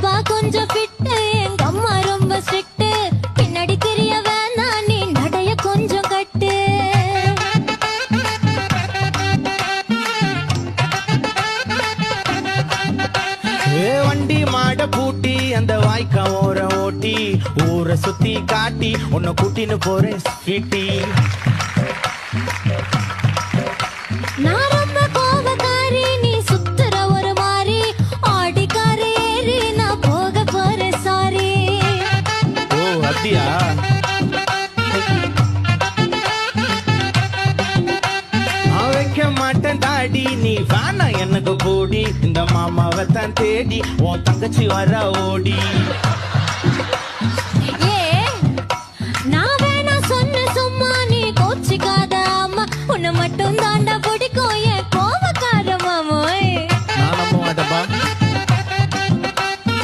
அப்பா கொஞ்சம் ஃபிட்டு, எங்க அம்மா ரொம்ப ஸ்ட்ரிக்ட். பின்னாடி தெரிய வேணாம், நீ நடைய கொஞ்சம் கட்டு. வண்டி மாட பூட்டி அந்த வாய்க்கா ஓர ஓட்டி ஊரை சுத்தி காட்டி உன்னை கூட்டின்னு போறேன் ஸ்வீட்டி. நான் ரொம்ப கோபக்காரி, நீ சுத்துற ஒரு மாதிரி. ஆடிக்கார ஏறி நான் போக போறேன் சாரி. ஓ அப்படியா? வைக்க மாட்டேன் தாடி, நீ வேணா எனக்கு போடி. இந்த மாமாவை தான் தேடி உன் தங்கச்சி வர ஓடி. ஏ நான் வேணா சொன்ன சும்மா, நீ கோச்சிக்காத அம்மா. உன்னை மட்டும் தாண்டா